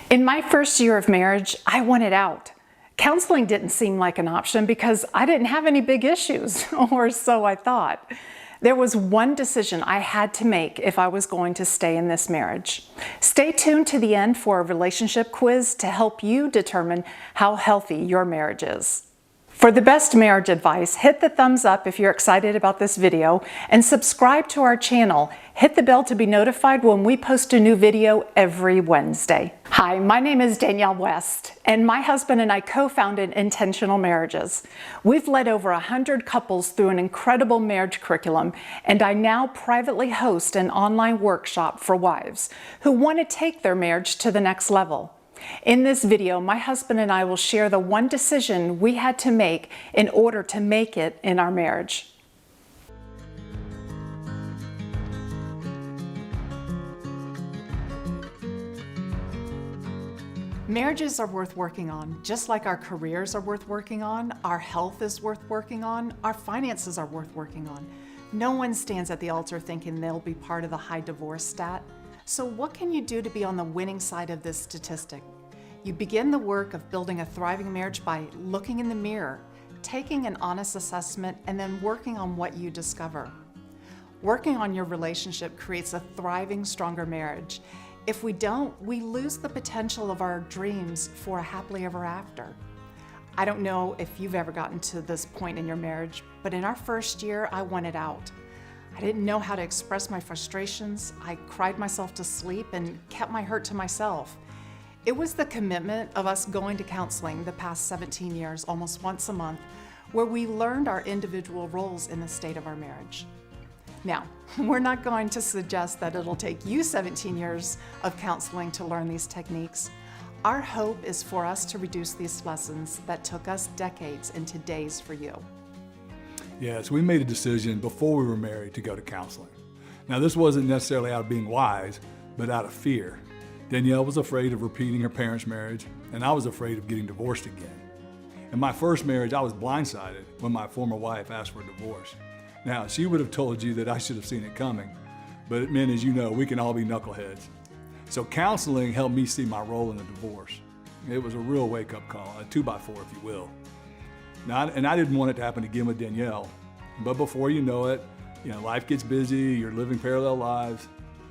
In my first year of marriage, I wanted out. Counseling didn't seem like an option because I didn't have any big issues, or so I thought. There was one decision I had to make if I was going to stay in this marriage. Stay tuned to the end for a relationship quiz to help you determine how healthy your marriage is. For the best marriage advice, hit the thumbs up if you're excited about this video and subscribe to our channel. Hit the bell to be notified when we post a new video every Wednesday. Hi, my name is Danielle West, and my husband and I co-founded Intentional Marriages. We've led over 100 couples through an incredible marriage curriculum, and I now privately host an online workshop for wives who want to take their marriage to the next level. In this video, my husband and I will share the one decision we had to make in order to make it in our marriage. Marriages are worth working on, just like our careers are worth working on, our health is worth working on, our finances are worth working on. No one stands at the altar thinking they'll be part of the high divorce stat. So what can you do to be on the winning side of this statistic? You begin the work of building a thriving marriage by looking in the mirror, taking an honest assessment, and then working on what you discover. Working on your relationship creates a thriving, stronger marriage. If we don't, we lose the potential of our dreams for a happily ever after. I don't know if you've ever gotten to this point in your marriage, but in our first year, I wanted out. I didn't know how to express my frustrations. I cried myself to sleep and kept my hurt to myself. It was the commitment of us going to counseling the past 17 years, almost once a month, where we learned our individual roles in the state of our marriage. Now, we're not going to suggest that it'll take you 17 years of counseling to learn these techniques. Our hope is for us to reduce these lessons that took us decades into days for you. Yes, we made a decision before we were married to go to counseling. Now, this wasn't necessarily out of being wise, but out of fear. Danielle was afraid of repeating her parents' marriage, and I was afraid of getting divorced again. In my first marriage, I was blindsided when my former wife asked for a divorce. Now, she would have told you that I should have seen it coming, but it meant, as you know, we can all be knuckleheads. So counseling helped me see my role in the divorce. It was a real wake-up call, a 2x4, if you will. Now, and I didn't want it to happen again with Danielle, but before you know it, life gets busy, you're living parallel lives.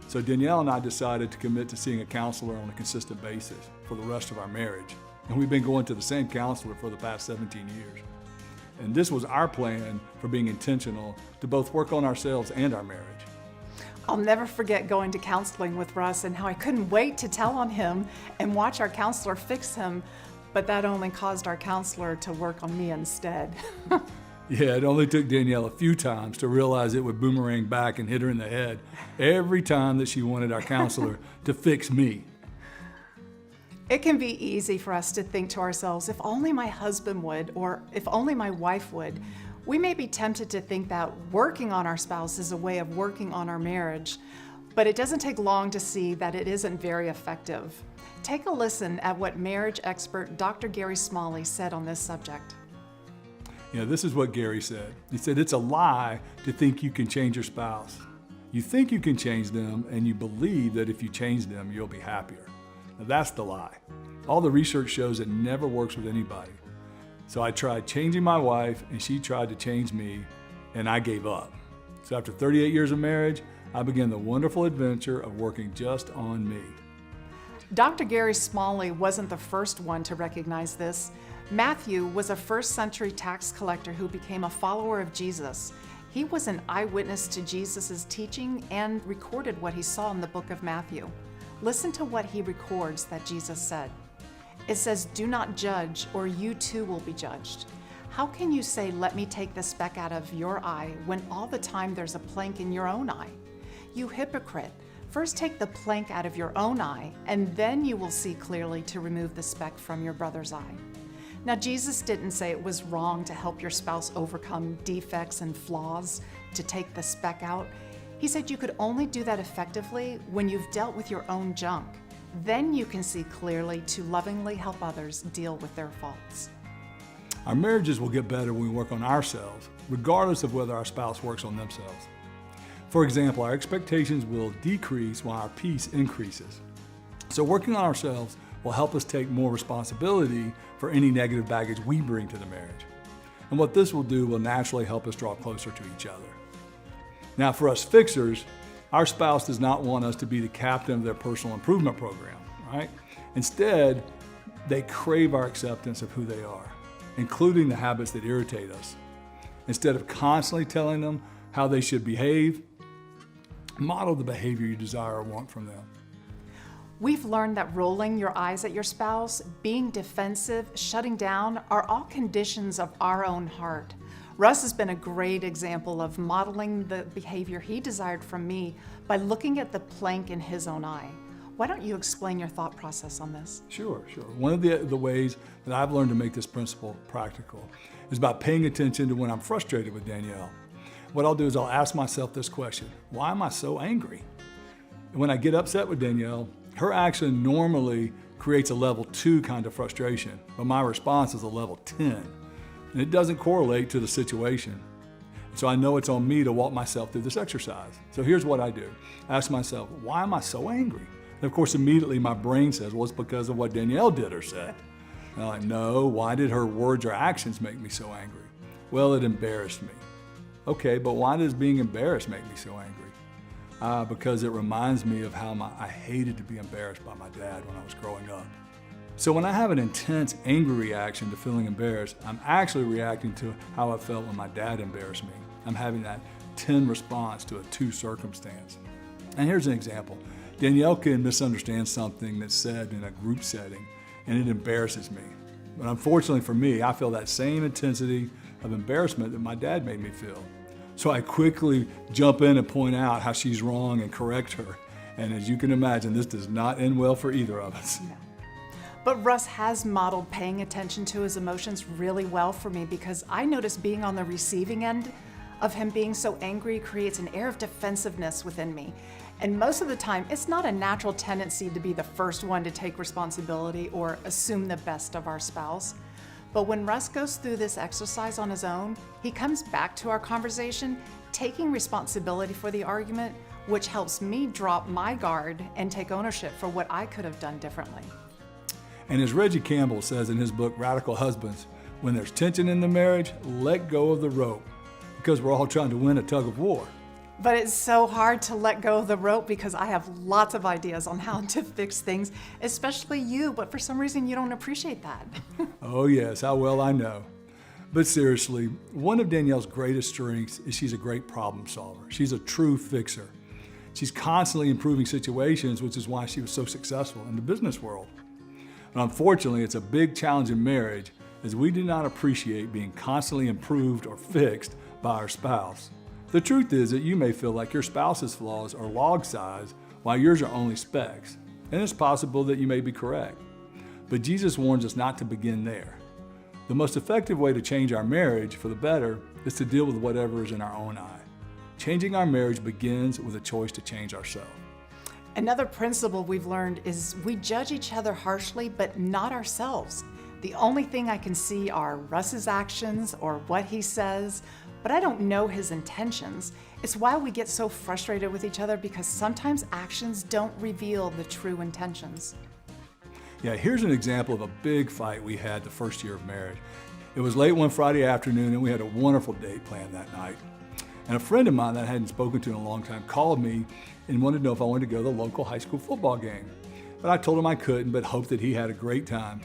So Danielle and I decided to commit to seeing a counselor on a consistent basis for the rest of our marriage. And we've been going to the same counselor for the past 17 years. And this was our plan for being intentional to both work on ourselves and our marriage. I'll never forget going to counseling with Russ and how I couldn't wait to tell on him and watch our counselor fix him, but that only caused our counselor to work on me instead. Yeah, it only took Danielle a few times to realize it would boomerang back and hit her in the head every time that she wanted our counselor to fix me. It can be easy for us to think to ourselves, if only my husband would, or if only my wife would. We may be tempted to think that working on our spouse is a way of working on our marriage, but it doesn't take long to see that it isn't very effective. Take a listen at what marriage expert Dr. Gary Smalley said on this subject. This is what Gary said. He said, it's a lie to think you can change your spouse. You think you can change them, and you believe that if you change them, you'll be happier. Now, that's the lie. All the research shows it never works with anybody. So I tried changing my wife, and she tried to change me, and I gave up. So after 38 years of marriage, I began the wonderful adventure of working just on me. Dr. Gary Smalley wasn't the first one to recognize this. Matthew was a first-century tax collector who became a follower of Jesus. He was an eyewitness to Jesus' teaching and recorded what he saw in the book of Matthew. Listen to what he records that Jesus said. It says, "Do not judge, or you too will be judged. How can you say, 'Let me take the speck out of your eye,' when all the time there's a plank in your own eye? You hypocrite! First take the plank out of your own eye, and then you will see clearly to remove the speck from your brother's eye." Now, Jesus didn't say it was wrong to help your spouse overcome defects and flaws, to take the speck out. He said you could only do that effectively when you've dealt with your own junk. Then you can see clearly to lovingly help others deal with their faults. Our marriages will get better when we work on ourselves, regardless of whether our spouse works on themselves. For example, our expectations will decrease while our peace increases. So working on ourselves will help us take more responsibility for any negative baggage we bring to the marriage. And what this will do will naturally help us draw closer to each other. Now, for us fixers, our spouse does not want us to be the captain of their personal improvement program, right? Instead, they crave our acceptance of who they are, including the habits that irritate us. Instead of constantly telling them how they should behave, model the behavior you desire or want from them. We've learned that rolling your eyes at your spouse, being defensive, shutting down are all conditions of our own heart. Russ has been a great example of modeling the behavior he desired from me by looking at the plank in his own eye. Why don't you explain your thought process on this? Sure. One of the ways that I've learned to make this principle practical is by paying attention to when I'm frustrated with Danielle. What I'll do is I'll ask myself this question: why am I so angry? And when I get upset with Danielle, her action normally creates a level 2 kind of frustration, but my response is a level 10. And it doesn't correlate to the situation. So I know it's on me to walk myself through this exercise. So here's what I do. I ask myself, why am I so angry? And of course, immediately my brain says, well, it's because of what Danielle did or said. And I'm like, no, why did her words or actions make me so angry? Well, it embarrassed me. Okay, but why does being embarrassed make me so angry? Because it reminds me of how I hated to be embarrassed by my dad when I was growing up. So when I have an intense, angry reaction to feeling embarrassed, I'm actually reacting to how I felt when my dad embarrassed me. I'm having that 10 response to a 2 circumstance. And here's an example. Danielle can misunderstand something that's said in a group setting, and it embarrasses me. But unfortunately for me, I feel that same intensity of embarrassment that my dad made me feel. So I quickly jump in and point out how she's wrong and correct her. And as you can imagine, this does not end well for either of us. No. But Russ has modeled paying attention to his emotions really well for me, because I notice being on the receiving end of him being so angry creates an air of defensiveness within me. And most of the time, it's not a natural tendency to be the first one to take responsibility or assume the best of our spouse. But when Russ goes through this exercise on his own, he comes back to our conversation, taking responsibility for the argument, which helps me drop my guard and take ownership for what I could have done differently. And as Reggie Campbell says in his book, Radical Husbands, when there's tension in the marriage, let go of the rope, because we're all trying to win a tug of war. But it's so hard to let go of the rope because I have lots of ideas on how to fix things, especially you, but for some reason you don't appreciate that. Oh yes, how well I know. But seriously, one of Danielle's greatest strengths is she's a great problem solver. She's a true fixer. She's constantly improving situations, which is why she was so successful in the business world. And unfortunately, it's a big challenge in marriage, as we do not appreciate being constantly improved or fixed by our spouse. The truth is that you may feel like your spouse's flaws are log size while yours are only specks, and it's possible that you may be correct. But Jesus warns us not to begin there. The most effective way to change our marriage for the better is to deal with whatever is in our own eye. Changing our marriage begins with a choice to change ourselves. Another principle we've learned is we judge each other harshly, but not ourselves. The only thing I can see are Russ's actions or what he says, but I don't know his intentions. It's why we get so frustrated with each other, because sometimes actions don't reveal the true intentions. Yeah, here's an example of a big fight we had the first year of marriage. It was late one Friday afternoon, and we had a wonderful date planned that night. And a friend of mine that I hadn't spoken to in a long time called me and wanted to know if I wanted to go to the local high school football game. But I told him I couldn't, but hoped that he had a great time.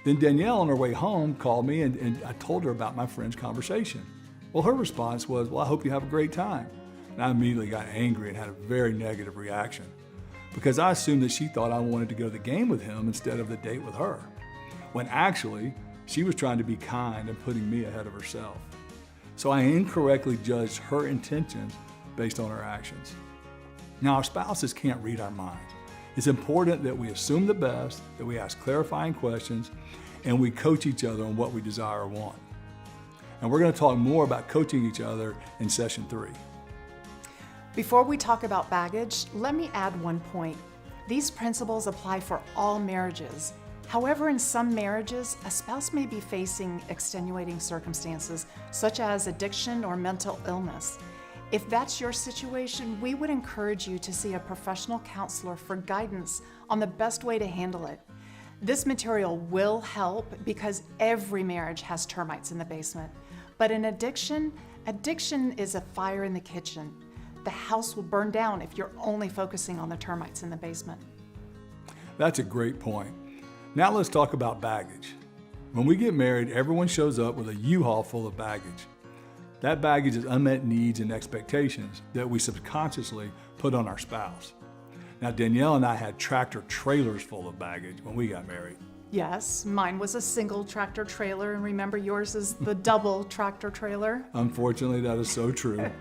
Then Danielle, on her way home, called me, and I told her about my friend's conversation. Well, her response was, well, I hope you have a great time. And I immediately got angry and had a very negative reaction, because I assumed that she thought I wanted to go to the game with him instead of the date with her, when actually she was trying to be kind and putting me ahead of herself. So I incorrectly judged her intentions based on her actions. Now, our spouses can't read our minds. It's important that we assume the best, that we ask clarifying questions, and we coach each other on what we desire or want. And we're going to talk more about coaching each other in session 3. Before we talk about baggage, let me add one point. These principles apply for all marriages. However, in some marriages, a spouse may be facing extenuating circumstances, such as addiction or mental illness. If that's your situation, we would encourage you to see a professional counselor for guidance on the best way to handle it. This material will help because every marriage has termites in the basement. But in addiction is a fire in the kitchen. The house will burn down if you're only focusing on the termites in the basement. That's a great point. Now let's talk about baggage. When we get married, everyone shows up with a U-Haul full of baggage. That baggage is unmet needs and expectations that we subconsciously put on our spouse. Now, Danielle and I had tractor trailers full of baggage when we got married. Yes, mine was a single tractor trailer, and remember yours is the double tractor trailer. Unfortunately, that is so true.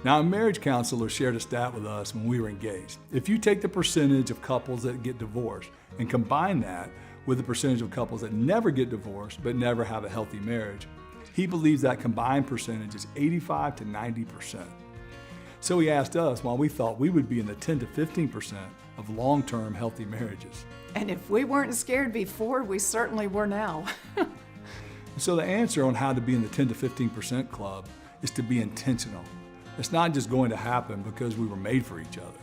Now, a marriage counselor shared a stat with us when we were engaged. If you take the percentage of couples that get divorced and combine that with the percentage of couples that never get divorced but never have a healthy marriage, he believes that combined percentage is 85 to 90%. So he asked us why we thought we would be in the 10 to 15% of long-term healthy marriages. And if we weren't scared before, we certainly were now. So the answer on how to be in the 10 to 15% club is to be intentional. It's not just going to happen because we were made for each other.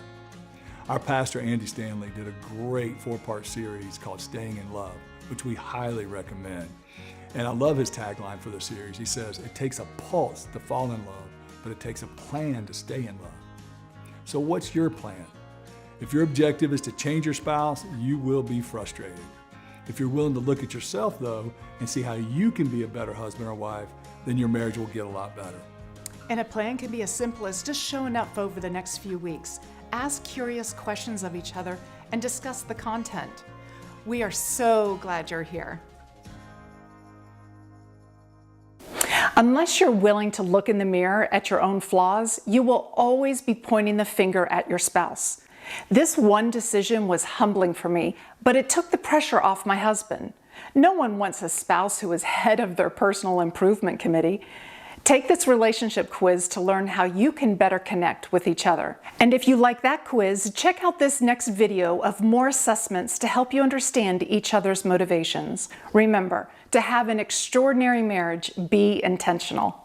Our pastor, Andy Stanley, did a great 4-part series called Staying in Love, which we highly recommend. And I love his tagline for the series. He says, it takes a pulse to fall in love, but it takes a plan to stay in love. So what's your plan? If your objective is to change your spouse, you will be frustrated. If you're willing to look at yourself, though, and see how you can be a better husband or wife, then your marriage will get a lot better. And a plan can be as simple as just showing up over the next few weeks. Ask curious questions of each other and discuss the content. We are so glad you're here. Unless you're willing to look in the mirror at your own flaws, you will always be pointing the finger at your spouse. This one decision was humbling for me, but it took the pressure off my husband. No one wants a spouse who is head of their personal improvement committee. Take this relationship quiz to learn how you can better connect with each other. And if you like that quiz, check out this next video of more assessments to help you understand each other's motivations. Remember, to have an extraordinary marriage, be intentional.